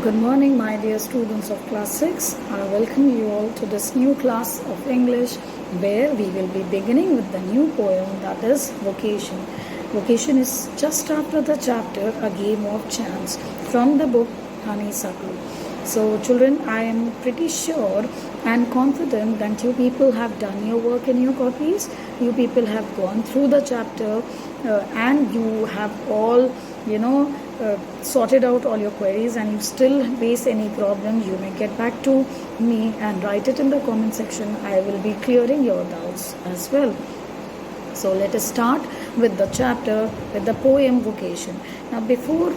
Good morning, my dear students of class 6. I welcome you all to this new class of English where we will be beginning with the new poem, that is Vocation. Vocation is just after the chapter A Game of Chance from the book Honeysuckle. So children, I am pretty sure and confident that you people have done your work in your copies. You people have gone through the chapter and you have all sorted out all your queries, and you still face any problems, you may get back to me and write it in the comment section. I will be clearing your doubts as well. So let us start with the chapter, with the poem Vocation. Now before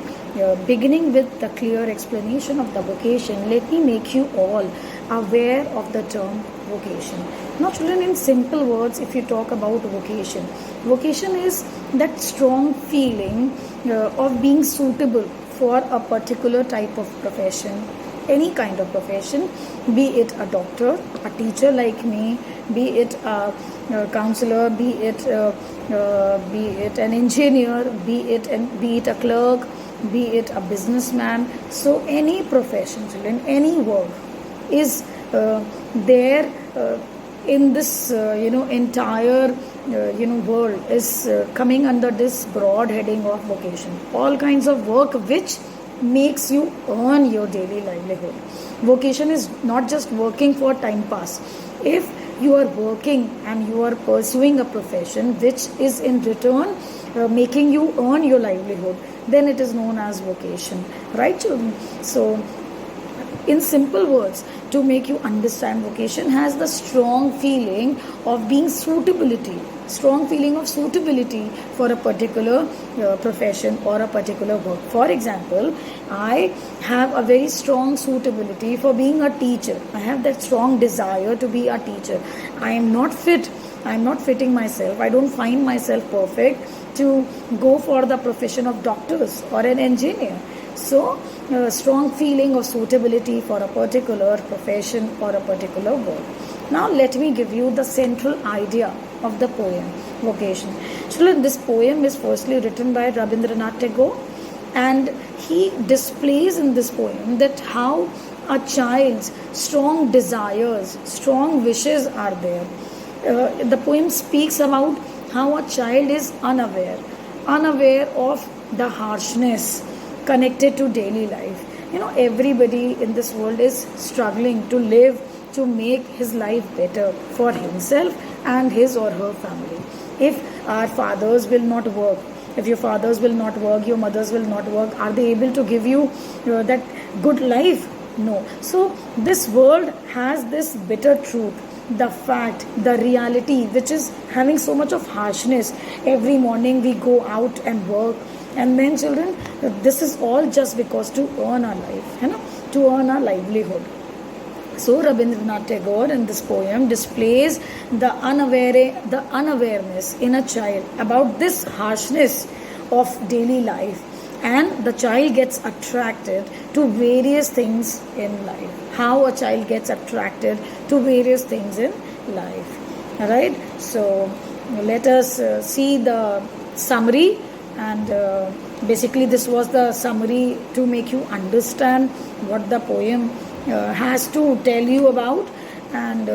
beginning with the clear explanation of the vocation, let me make you all aware of the term vocation. Now children, in simple words, if you talk about vocation, vocation is that strong feeling of being suitable for a particular type of profession, any kind of profession, be it a doctor, a teacher like me, be it a counselor, be it an engineer, be it a clerk, be it a businessman. So any profession, children, any work is there in this entire world is coming under this broad heading of vocation. All kinds of work which makes you earn your daily livelihood. Vocation is not just working for time pass. If you are working and you are pursuing a profession which is in return making you earn your livelihood, then it is known as vocation, right children? So in simple words, to make you understand, vocation has the strong feeling of being suitability, strong feeling of suitability for a particular profession or a particular work. For example, I have a very strong suitability for being a teacher. I have that strong desire to be a teacher. I am not fit. I am not fitting myself. I don't find myself perfect to go for the profession of doctors or an engineer. So, a strong feeling of suitability for a particular profession or a particular work. Now, let me give you the central idea of the poem, Vocation. Children, this poem is firstly written by Rabindranath Tagore, and he displays in this poem that how a child's strong desires, strong wishes are there. The poem speaks about how a child is unaware of the harshness connected to daily life. Everybody in this world is struggling to live, to make his life better for himself and his or her family. If our fathers will not work, if your fathers will not work, your mothers will not work, are they able to give you that good life? No. So this world has this bitter truth, the fact, the reality, which is having so much of harshness. Every morning we go out and work, and then children, this is all just because to earn our life, to earn our livelihood. So Rabindranath Tagore in this poem displays the unawareness in a child about this harshness of daily life, and the child gets attracted to various things in life. How a child gets attracted to various things in life. Alright, so let us see the summary, and basically this was the summary to make you understand what the poem has to tell you about. And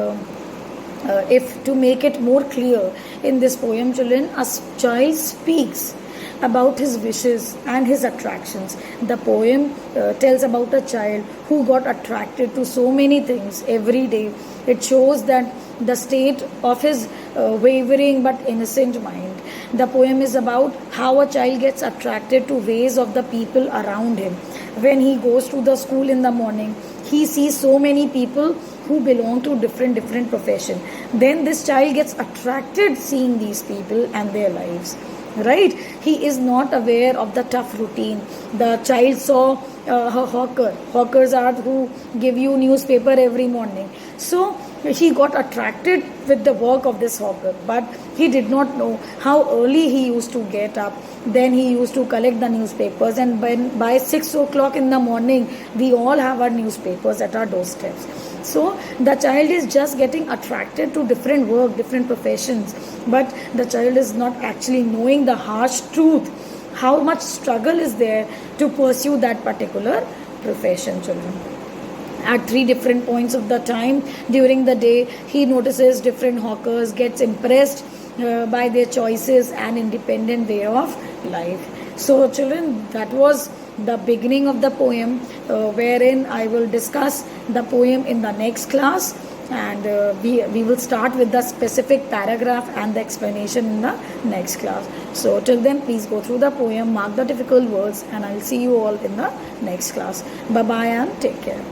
if to make it more clear, in this poem, children, a child speaks about his wishes and his attractions. The poem tells about a child who got attracted to so many things every day. It shows that the state of his wavering but innocent mind. The poem is about how a child gets attracted to ways of the people around him. When he goes to the school in the morning, he sees so many people who belong to different profession. Then this child gets attracted seeing these people and their lives. Right? He is not aware of the tough routine. The child saw a hawker. Hawkers are who give you newspaper every morning. So he got attracted with the work of this hawker, but he did not know how early he used to get up. Then he used to collect the newspapers, and by 6 o'clock in the morning, we all have our newspapers at our doorsteps. So the child is just getting attracted to different work, different professions, but the child is not actually knowing the harsh truth, how much struggle is there to pursue that particular profession, children. At 3 different points of the time during the day, he notices different hawkers, gets impressed by their choices and independent way of life. So children, that was the beginning of the poem, wherein I will discuss the poem in the next class, and we will start with the specific paragraph and the explanation in the next class. So till then, please go through the poem, mark the difficult words, and I will see you all in the next class. Bye bye and take care.